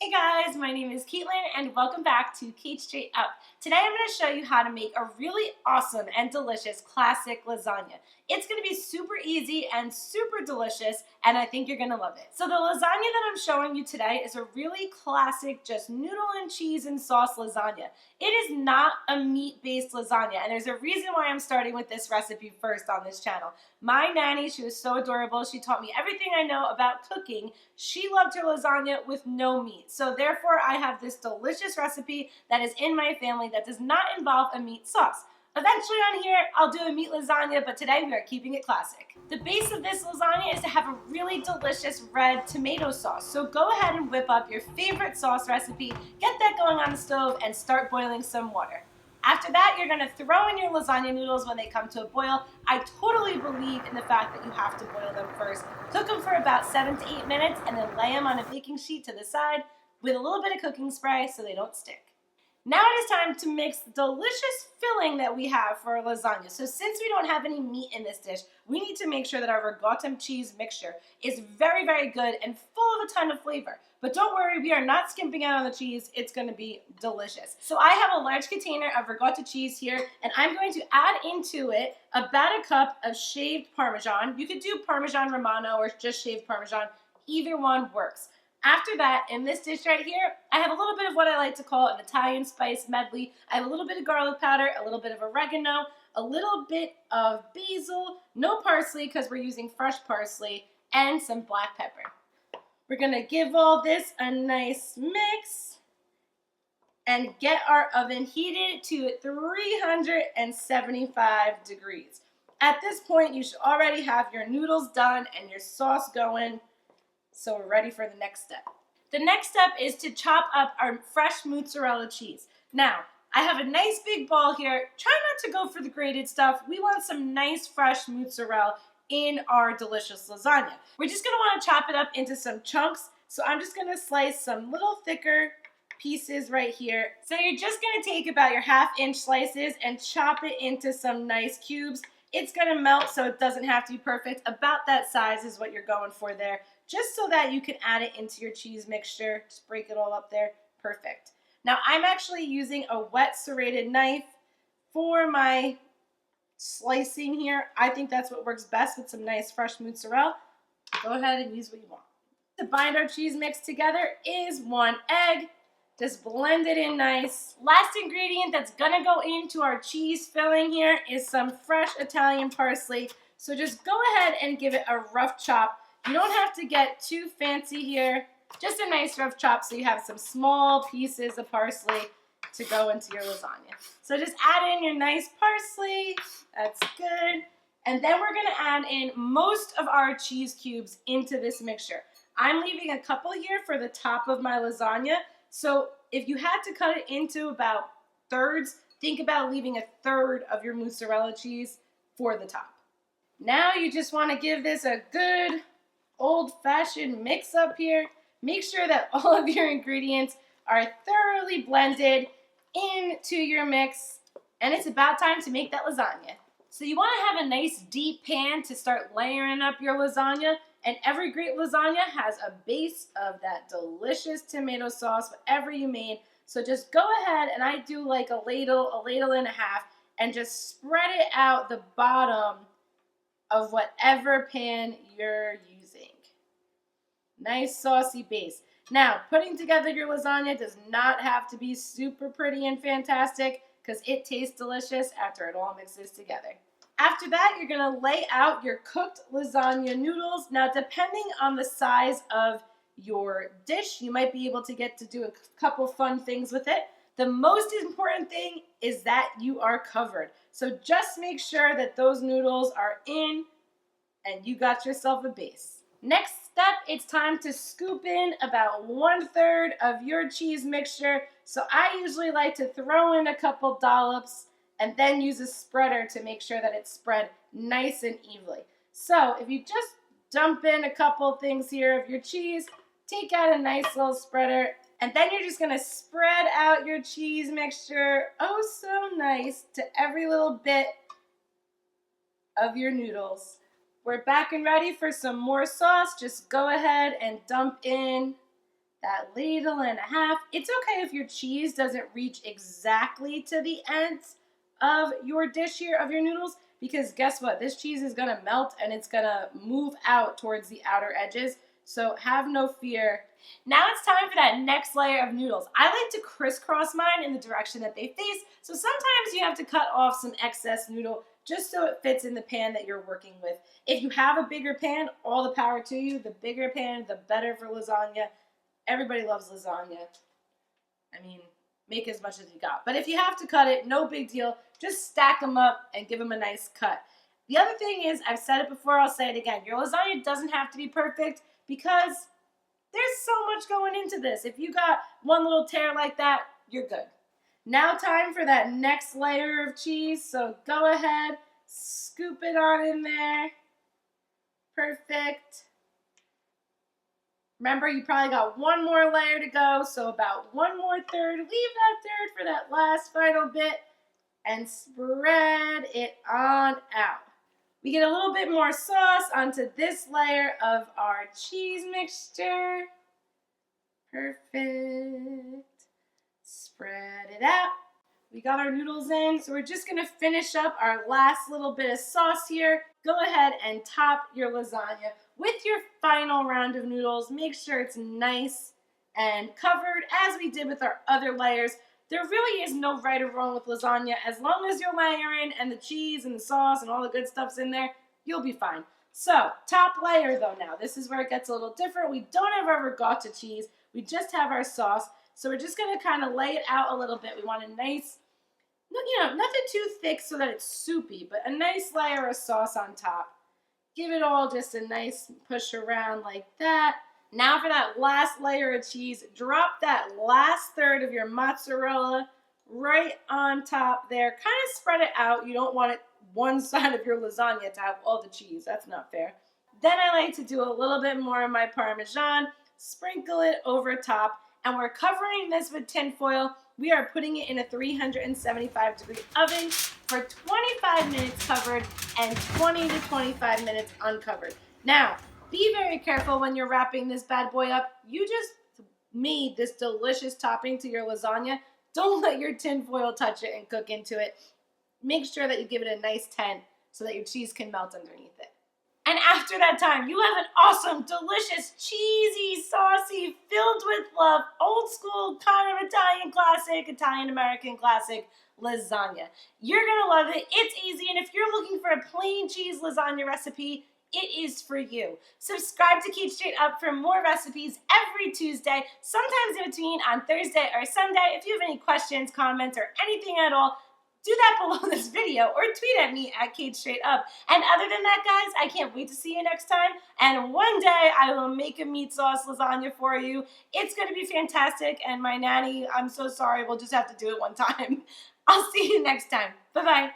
Hey guys, my name is Caitlin and welcome back to Cait Straight Up. Today I'm going to show you how to make a really awesome and delicious classic lasagna. It's going to be super easy and super delicious, and I think you're going to love it. So the lasagna that I'm showing you today is a really classic just noodle and cheese and sauce lasagna. It is not a meat-based lasagna, and there's a reason why I'm starting with this recipe first on this channel. My nanny, she was so adorable. She taught me everything I know about cooking. She loved her lasagna with no meat. So therefore, I have this delicious recipe that is in my family that does not involve a meat sauce. Eventually on here, I'll do a meat lasagna, but today we are keeping it classic. The base of this lasagna is to have a really delicious red tomato sauce. So go ahead and whip up your favorite sauce recipe, get that going on the stove, and start boiling some water. After that, you're gonna throw in your lasagna noodles when they come to a boil. I totally believe in the fact that you have to boil them first. Cook them for about 7 to 8 minutes and then lay them on a baking sheet to the side with a little bit of cooking spray so they don't stick. Now it is time to mix the delicious filling that we have for our lasagna. So since we don't have any meat in this dish, we need to make sure that our ricotta cheese mixture is very, very good and full of a ton of flavor. But don't worry, we are not skimping out on the cheese. It's going to be delicious. So I have a large container of ricotta cheese here, and I'm going to add into it about a cup of shaved Parmesan. You could do Parmesan Romano or just shaved Parmesan. Either one works. After that, in this dish right here, I have a little bit of what I like to call an Italian spice medley. I have a little bit of garlic powder, a little bit of oregano, a little bit of basil, no parsley because we're using fresh parsley, and some black pepper. We're gonna give all this a nice mix and get our oven heated to 375 degrees. At this point, you should already have your noodles done and your sauce going. So we're ready for the next step. The next step is to chop up our fresh mozzarella cheese. Now, I have a nice big ball here. Try not to go for the grated stuff. We want some nice fresh mozzarella in our delicious lasagna. We're just gonna wanna chop it up into some chunks. So I'm just gonna slice some little thicker pieces right here. So you're just gonna take about your 1/2-inch slices and chop it into some nice cubes. It's gonna melt so it doesn't have to be perfect. About that size is what you're going for there, just so that you can add it into your cheese mixture. Just break it all up there. Perfect. Now I'm actually using a wet serrated knife for my slicing here. I think that's what works best with some nice fresh mozzarella. Go ahead and use what you want. To bind our cheese mix together is 1 egg. Just blend it in nice. Last ingredient that's gonna go into our cheese filling here is some fresh Italian parsley. So just go ahead and give it a rough chop. You don't have to get too fancy here. Just a nice rough chop so you have some small pieces of parsley to go into your lasagna. So just add in your nice parsley. That's good. And then we're gonna add in most of our cheese cubes into this mixture. I'm leaving a couple here for the top of my lasagna. So if you had to cut it into about thirds, think about leaving 1/3 of your mozzarella cheese for the top. Now you just want to give this a good old-fashioned mix up here. Make sure that all of your ingredients are thoroughly blended into your mix, and it's about time to make that lasagna. So you want to have a nice deep pan to start layering up your lasagna. And every great lasagna has a base of that delicious tomato sauce, whatever you made. So just go ahead, and I do like a ladle and a half, and just spread it out the bottom of whatever pan you're using. Nice saucy base. Now, putting together your lasagna does not have to be super pretty and fantastic because it tastes delicious after it all mixes together. After that, you're gonna lay out your cooked lasagna noodles. Now, depending on the size of your dish, you might be able to get to do a couple fun things with it. The most important thing is that you are covered. So just make sure that those noodles are in and you got yourself a base. Next step, it's time to scoop in about 1/3 of your cheese mixture. So I usually like to throw in a couple dollops and then use a spreader to make sure that it's spread nice and evenly. So if you just dump in a couple things here of your cheese, take out a nice little spreader, and then you're just gonna spread out your cheese mixture, oh so nice, to every little bit of your noodles. We're back and ready for some more sauce. Just go ahead and dump in that ladle and a half. It's okay if your cheese doesn't reach exactly to the ends of your dish here, of your noodles, because guess what? This cheese is gonna melt and it's gonna move out towards the outer edges. So have no fear. Now it's time for that next layer of noodles. I like to crisscross mine in the direction that they face. So sometimes you have to cut off some excess noodle just so it fits in the pan that you're working with. If you have a bigger pan, all the power to you. The bigger pan, the better for lasagna. Everybody loves lasagna. I mean, make as much as you got. But if you have to cut it, no big deal. Just stack them up and give them a nice cut. The other thing is, I've said it before, I'll say it again. Your lasagna doesn't have to be perfect because there's so much going into this. If you got one little tear like that, you're good. Now time for that next layer of cheese. So go ahead, scoop it on in there. Perfect. Remember, you probably got one more layer to go, so about one more third. Leave that third for that last final bit and spread it on out. We get a little bit more sauce onto this layer of our cheese mixture. Perfect. Spread it out. We got our noodles in, so we're just gonna finish up our last little bit of sauce here. Go ahead and top your lasagna with your final round of noodles. Make sure it's nice and covered as we did with our other layers. There really is no right or wrong with lasagna. As long as you're layering and the cheese and the sauce and all the good stuff's in there, you'll be fine. So, top layer though now. This is where it gets a little different. We don't have our ricotta cheese. We just have our sauce. So we're just gonna kind of lay it out a little bit. We want a nice, nothing too thick so that it's soupy, but a nice layer of sauce on top. Give it all just a nice push around like that. Now for that last layer of cheese, drop that last third of your mozzarella right on top there. Kind of spread it out. You don't want it one side of your lasagna to have all the cheese. That's not fair. Then I like to do a little bit more of my Parmesan, sprinkle it over top, and we're covering this with tin foil. We are putting it in a 375-degree oven for 25 minutes covered and 20 to 25 minutes uncovered. Now, be very careful when you're wrapping this bad boy up. You just made this delicious topping to your lasagna. Don't let your tin foil touch it and cook into it. Make sure that you give it a nice 10 so that your cheese can melt underneath it. And after that time, you have an awesome, delicious, cheesy, saucy, filled with love, old school kind of Italian classic, Italian-American classic lasagna. You're gonna love it. It's easy, and if you're looking for a plain cheese lasagna recipe, it is for you. Subscribe to Cait Straight Up for more recipes every Tuesday, sometimes in between on Thursday or Sunday. If you have any questions, comments, or anything at all, do that below this video or tweet at me at Cait Straight Up. And other than that, guys, I can't wait to see you next time. And one day I will make a meat sauce lasagna for you. It's going to be fantastic. And my nanny, I'm so sorry, we'll just have to do it one time. I'll see you next time. Bye-bye.